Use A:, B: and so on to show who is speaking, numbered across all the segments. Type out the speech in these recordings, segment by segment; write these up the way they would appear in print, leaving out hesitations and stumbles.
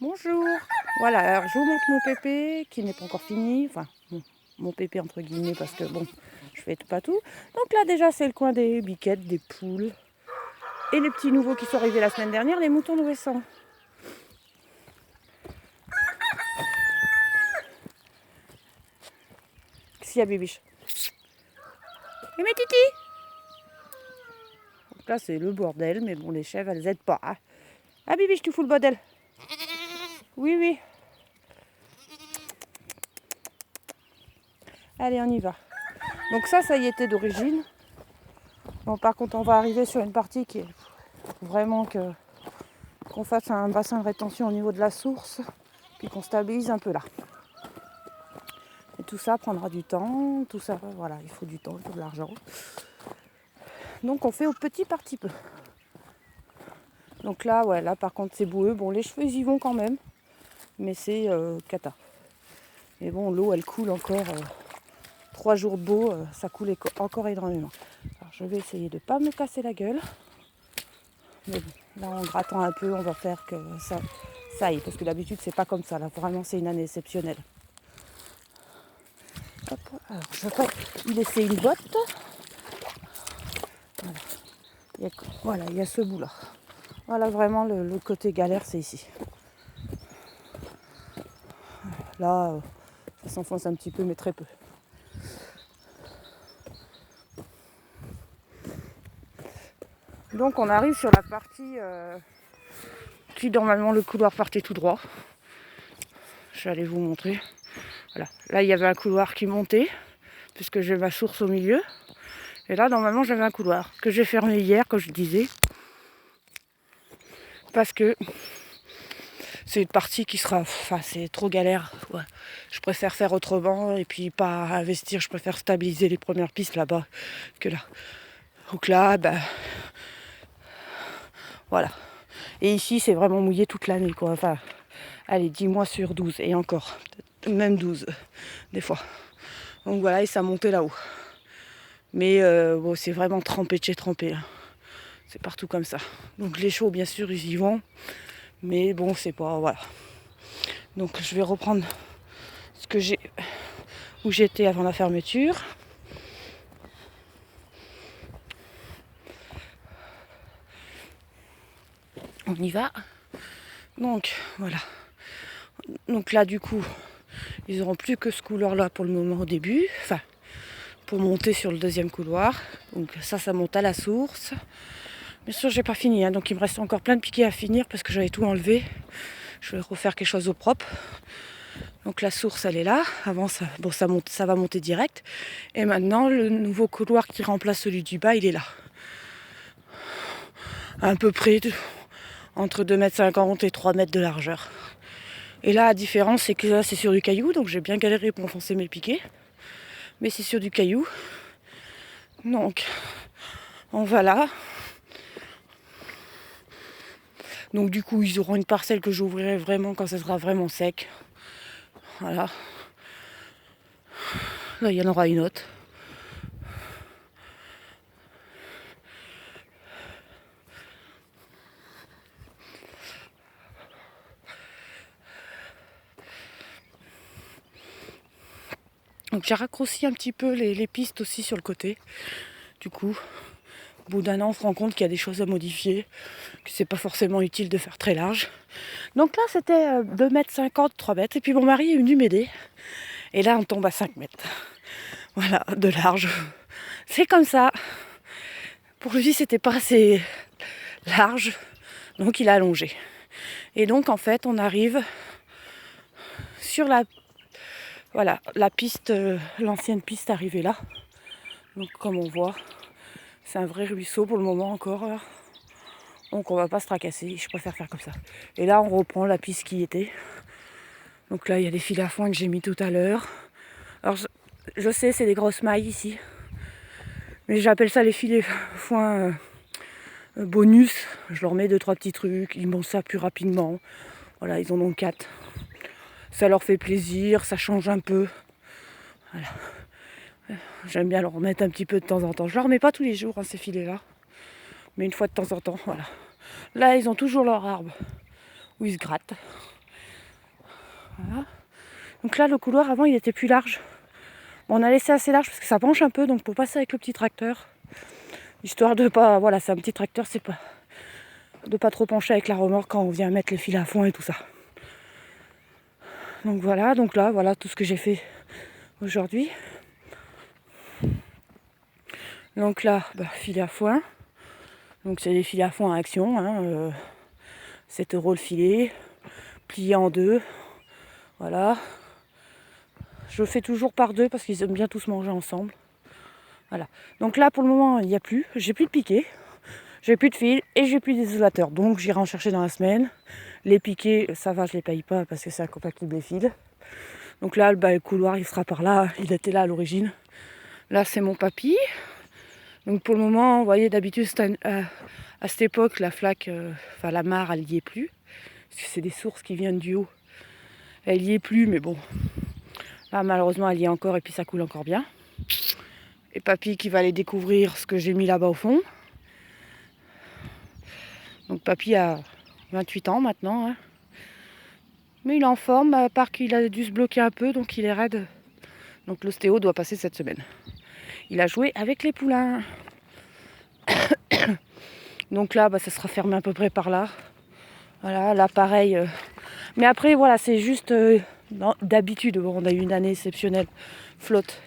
A: Bonjour. Voilà, alors je vous montre mon pépé qui n'est pas encore fini. Enfin, mon pépé entre guillemets parce que bon, je fais pas tout. Donc là déjà c'est le coin des biquettes, des poules. Et les petits nouveaux qui sont arrivés la semaine dernière, les moutons nourrissants. Qu'est-ce qu'il y a, Bibiche? Et mes titis? Donc là c'est le bordel, mais bon les chèvres elles aident pas. Hein. Ah Bibiche, tu fous le bordel? Oui, oui. Allez, on y va. Donc ça y était d'origine. Bon, par contre, on va arriver sur une partie qui est vraiment qu'on fasse un bassin de rétention au niveau de la source, puis qu'on stabilise un peu là. Et tout ça prendra du temps, tout ça, voilà, il faut du temps, il faut de l'argent. Donc on fait au petit par petit peu. Donc là, ouais, là par contre c'est boueux. Bon, les cheveux ils y vont quand même, mais c'est cata. Et bon, l'eau elle coule encore. 3 jours de beau, ça coule encore énormément. Alors je vais essayer de ne pas me casser la gueule. Mais bon, là en grattant un peu, on va faire que ça aille. Parce que d'habitude c'est pas comme ça. Là vraiment c'est une année exceptionnelle. Hop, alors je vais y laisser une botte. Voilà, il y a ce bout là. Voilà vraiment le côté galère c'est ici. Là, ça s'enfonce un petit peu mais très peu. Donc on arrive sur la partie qui normalement le couloir partait tout droit. Je vais aller vous montrer. Voilà. Là il y avait un couloir qui montait, puisque j'ai ma source au milieu. Et là normalement j'avais un couloir que j'ai fermé hier, comme je disais. Parce que c'est une partie qui sera. Enfin c'est trop galère. Ouais. Je préfère faire autrement et puis pas investir, je préfère stabiliser les premières pistes là-bas que là. Donc là, voilà. Et ici, c'est vraiment mouillé toute l'année, quoi. Enfin, allez, 10 mois sur 12, et encore, même 12, des fois. Donc voilà, et ça montait là-haut. Mais bon, c'est vraiment trempé de chez trempé. Hein. C'est partout comme ça. Donc les chauds, bien sûr, ils y vont. Mais bon, c'est pas... Voilà. Donc je vais reprendre ce que j'ai... où j'étais avant la fermeture. On y va. Donc, voilà. Donc là, du coup, ils n'auront plus que ce couloir-là pour le moment au début. Enfin, pour monter sur le deuxième couloir. Donc ça monte à la source. Bien sûr, j'ai pas fini, hein, donc il me reste encore plein de piquets à finir parce que j'avais tout enlevé. Je vais refaire quelque chose au propre. Donc la source, elle est là. Avant, ça va monter direct. Et maintenant, le nouveau couloir qui remplace celui du bas, il est là. À peu près entre 2,50 m et 3 mètres de largeur. Et là, la différence, c'est que là, c'est sur du caillou, donc j'ai bien galéré pour enfoncer mes piquets. Mais c'est sur du caillou. Donc, on va là. Donc du coup, ils auront une parcelle que j'ouvrirai vraiment quand ça sera vraiment sec. Voilà. Là, il y en aura une autre. Donc j'ai raccourci un petit peu les pistes aussi sur le côté. Du coup, au bout d'un an, on se rend compte qu'il y a des choses à modifier, que c'est pas forcément utile de faire très large. Donc là, c'était 2,50 m, 3 mètres. Et puis mon mari est venu m'aider. Et là, on tombe à 5 mètres. Voilà, de large. C'est comme ça. Pour lui, c'était pas assez large. Donc il a allongé. Et donc, en fait, on arrive sur la piste, l'ancienne piste arrivée là. Donc comme on voit, c'est un vrai ruisseau pour le moment encore. Là. Donc on va pas se tracasser, je préfère faire comme ça. Et là on reprend la piste qui était. Donc là il y a des fils à foin que j'ai mis tout à l'heure. Alors je sais c'est des grosses mailles ici. Mais j'appelle ça les filets foin bonus. Je leur mets 2-3 petits trucs, ils mangent ça plus rapidement. Voilà, ils en ont 4. Ça leur fait plaisir, ça change un peu. Voilà. J'aime bien leur remettre un petit peu de temps en temps. Je leur remets pas tous les jours, hein, ces filets-là. Mais une fois de temps en temps, voilà. Là, ils ont toujours leur arbre où ils se grattent. Voilà. Donc là, le couloir, avant, il était plus large. Bon, on a laissé assez large parce que ça penche un peu, donc pour passer avec le petit tracteur, histoire de pas... Voilà, c'est un petit tracteur, c'est pas... de pas trop pencher avec la remorque quand on vient mettre les fils à fond et tout ça. Donc voilà, donc là, voilà tout ce que j'ai fait aujourd'hui. Donc là, filet à foin. Donc c'est des filets à foin à action, hein, 7 € le filet, plié en deux. Voilà. Je le fais toujours par deux parce qu'ils aiment bien tous manger ensemble. Voilà. Donc là, pour le moment, il n'y a plus. J'ai plus de piquets, j'ai plus de fil et j'ai plus d'isolateur. Donc j'irai en chercher dans la semaine. Les piquets, ça va, je les paye pas parce que c'est incompatible les fils. Donc là, le couloir, il sera par là. Il était là à l'origine. Là, c'est mon papy. Donc pour le moment, vous voyez, d'habitude, à cette époque, la flaque, la mare, elle n'y est plus. Parce que c'est des sources qui viennent du haut. Elle n'y est plus, mais bon. Là, malheureusement, elle y est encore et puis ça coule encore bien. Et papy qui va aller découvrir ce que j'ai mis là-bas au fond. Donc papy a 28 ans maintenant. Hein. Mais il est en forme, à part qu'il a dû se bloquer un peu, donc il est raide. Donc l'ostéo doit passer cette semaine. Il a joué avec les poulains. Donc là, ça sera fermé à peu près par là. Voilà, là pareil. Mais après, voilà, c'est juste d'habitude. Bon, on a eu une année exceptionnelle, flotte.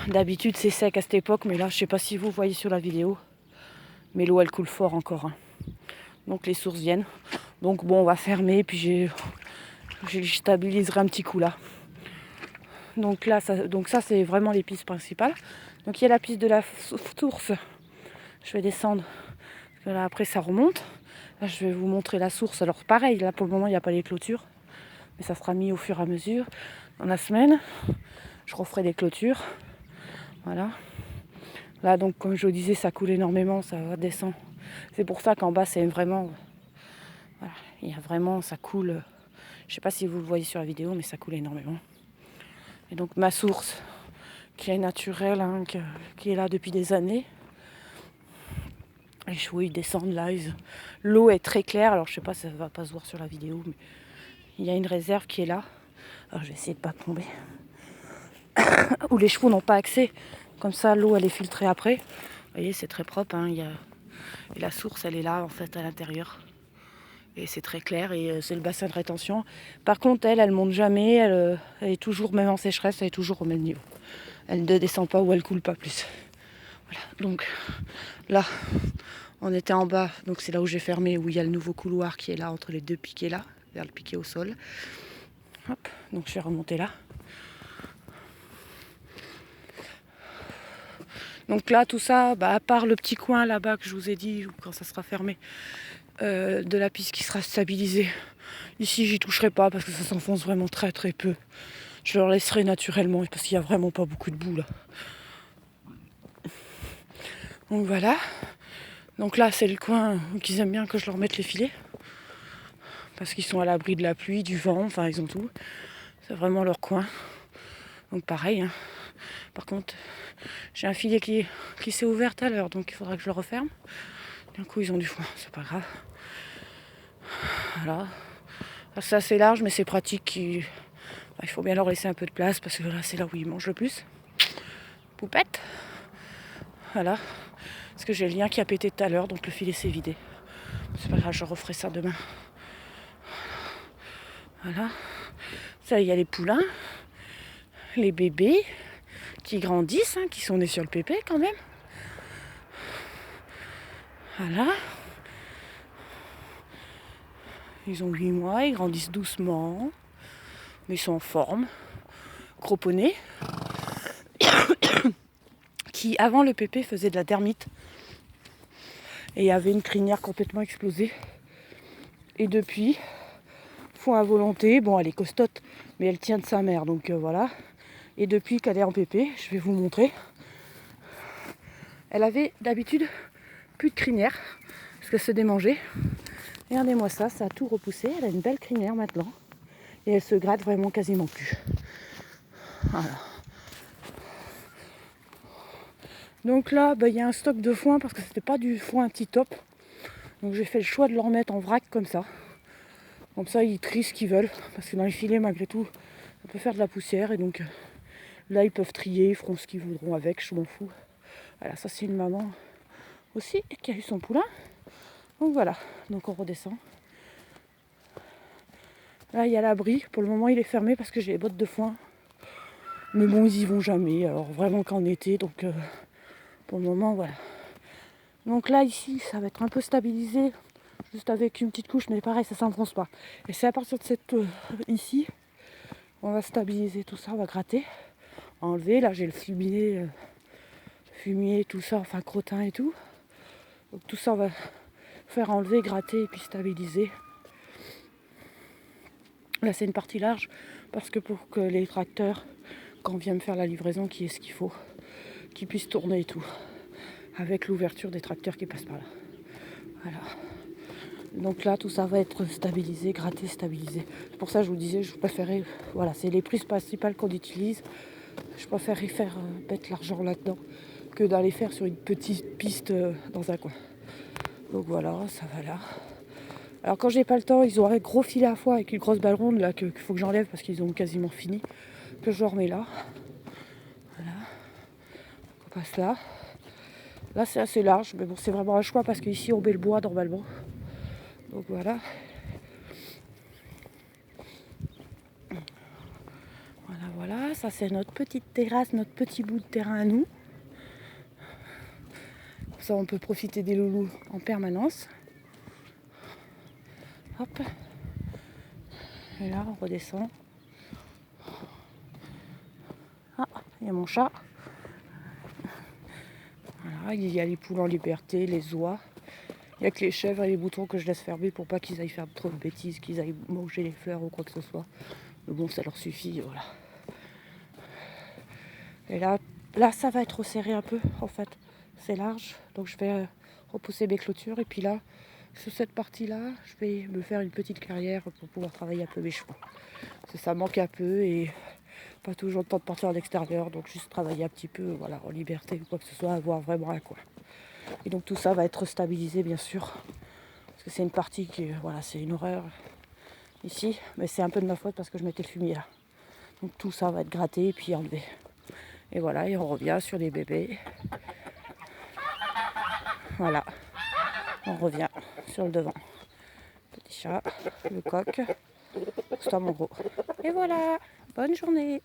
A: D'habitude, c'est sec à cette époque, mais là, je sais pas si vous voyez sur la vidéo. Mais l'eau, elle coule fort encore. Hein. Donc les sources viennent. Donc bon, on va fermer, puis je stabiliserai un petit coup là. Donc là, ça c'est vraiment les pistes principales. Donc il y a la piste de la source. Je vais descendre. Parce que là, après, ça remonte. Là, je vais vous montrer la source. Alors pareil, là pour le moment, il n'y a pas les clôtures. Mais ça sera mis au fur et à mesure. Dans la semaine, je referai des clôtures. Voilà. Là, donc, comme je vous disais, ça coule énormément, ça descend. C'est pour ça qu'en bas, c'est vraiment... Voilà, il y a vraiment, ça coule. Je ne sais pas si vous le voyez sur la vidéo, mais ça coule énormément. Et donc, ma source, qui est naturelle, hein, qui est là depuis des années. Les chevaux, ils descendent là. L'eau est très claire. Alors, je ne sais pas si ça ne va pas se voir sur la vidéo, mais il y a une réserve qui est là. Alors, je vais essayer de ne pas tomber. Où les chevaux n'ont pas accès. Comme ça, l'eau, elle est filtrée après. Vous voyez, c'est très propre. Hein. Et la source, elle est là, en fait, à l'intérieur. Et c'est très clair. Et c'est le bassin de rétention. Par contre, elle monte jamais. Elle est toujours, même en sécheresse, elle est toujours au même niveau. Elle ne descend pas ou elle coule pas plus. Voilà. Donc, là, on était en bas. Donc, c'est là où j'ai fermé, où il y a le nouveau couloir qui est là, entre les deux piquets là, vers le piquet au sol. Hop. Donc, je vais remonter là. Donc là, tout ça, à part le petit coin là-bas que je vous ai dit, quand ça sera fermé, de la piste qui sera stabilisée. Ici, j'y toucherai pas parce que ça s'enfonce vraiment très très peu. Je leur laisserai naturellement parce qu'il n'y a vraiment pas beaucoup de boue là. Donc voilà. Donc là, c'est le coin qu'ils aiment bien que je leur mette les filets. Parce qu'ils sont à l'abri de la pluie, du vent, enfin ils ont tout. C'est vraiment leur coin. Donc pareil. Hein. Par contre, j'ai un filet qui s'est ouvert tout à l'heure, donc il faudra que je le referme. Du coup, ils ont du foin, c'est pas grave. Voilà. C'est assez large, mais c'est pratique. Il faut bien leur laisser un peu de place parce que là, c'est là où ils mangent le plus. Poupette. Voilà. Parce que j'ai le lien qui a pété tout à l'heure, donc le filet s'est vidé. C'est pas grave, je referai ça demain. Voilà. Ça, il y a les poulains, les bébés qui grandissent, hein, qui sont nés sur le pépé quand même. Voilà. Ils ont 8 mois, ils grandissent doucement. Mais ils sont en forme. Gros poney. Qui, avant le pépé, faisait de la termite. Et avait une crinière complètement explosée. Et depuis, font à volonté. Bon, elle est costote, mais elle tient de sa mère. Donc voilà. Et depuis qu'elle est en pépé, je vais vous montrer. Elle avait d'habitude plus de crinière. Parce qu'elle se démangeait. Regardez-moi ça, ça a tout repoussé. Elle a une belle crinière maintenant. Et elle se gratte vraiment quasiment plus. Voilà. Donc là, il y a un stock de foin parce que c'était pas du foin tip-top. Donc j'ai fait le choix de le remettre en vrac comme ça. Comme ça, ils trient ce qu'ils veulent. Parce que dans les filets, malgré tout, on peut faire de la poussière. Et donc là, ils peuvent trier, ils feront ce qu'ils voudront avec, je m'en fous. Voilà, ça c'est une maman aussi qui a eu son poulain. Donc voilà, donc on redescend. Là, il y a l'abri. Pour le moment, il est fermé parce que j'ai les bottes de foin. Mais bon, ils y vont jamais. Alors vraiment qu'en été. Donc pour le moment, voilà. Donc là, ici, ça va être un peu stabilisé. Juste avec une petite couche, mais pareil, ça s'enfonce pas. Et c'est à partir de cette ici, on va stabiliser tout ça, on va gratter, enlever. Là, j'ai le fumier, tout ça, enfin crottin et tout. Donc tout ça, on va faire enlever, gratter et puis stabiliser. Là, c'est une partie large parce que pour que les tracteurs, quand on vient me faire la livraison, qu'il y ait ce qu'il faut, qu'ils puissent tourner et tout, avec l'ouverture des tracteurs qui passent par là. Voilà. Donc là, tout ça va être stabilisé, gratté, stabilisé. C'est pour ça que je vous disais, je préférais, voilà, c'est les prises principales qu'on utilise. Je préférerais faire mettre l'argent là-dedans que d'aller faire sur une petite piste dans un coin. Donc voilà, ça va là. Alors quand j'ai pas le temps, ils ont un gros filet à foin avec une grosse balle ronde là qu'il faut que j'enlève parce qu'ils ont quasiment fini. Que je remets là. Voilà. On passe là. Là c'est assez large, mais bon c'est vraiment un choix parce qu'ici on met le bois normalement. Donc voilà. Voilà, ça c'est notre petite terrasse, notre petit bout de terrain à nous. Comme ça on peut profiter des loulous en permanence. Hop. Et là on redescend. Ah, il y a mon chat. Voilà, il y a les poules en liberté, les oies. Il n'y a que les chèvres et les boutons que je laisse fermer pour pas qu'ils aillent faire trop de bêtises, qu'ils aillent manger les fleurs ou quoi que ce soit. Mais bon, ça leur suffit, voilà. Et là ça va être resserré un peu, en fait. C'est large, donc je vais repousser mes clôtures. Et puis là, sur cette partie-là, je vais me faire une petite carrière pour pouvoir travailler un peu mes chevaux. Parce que ça manque un peu et pas toujours le temps de partir à l'extérieur, donc juste travailler un petit peu, voilà, en liberté ou quoi que ce soit, avoir vraiment un coin. Et donc tout ça va être stabilisé, bien sûr, parce que c'est une partie qui, voilà, c'est une horreur ici, mais c'est un peu de ma faute parce que je mettais le fumier là. Donc tout ça va être gratté et puis enlevé. Et voilà, et on revient sur les bébés. Voilà, on revient sur le devant. Petit chat, le coq, c'est ça mon gros. Et voilà, bonne journée.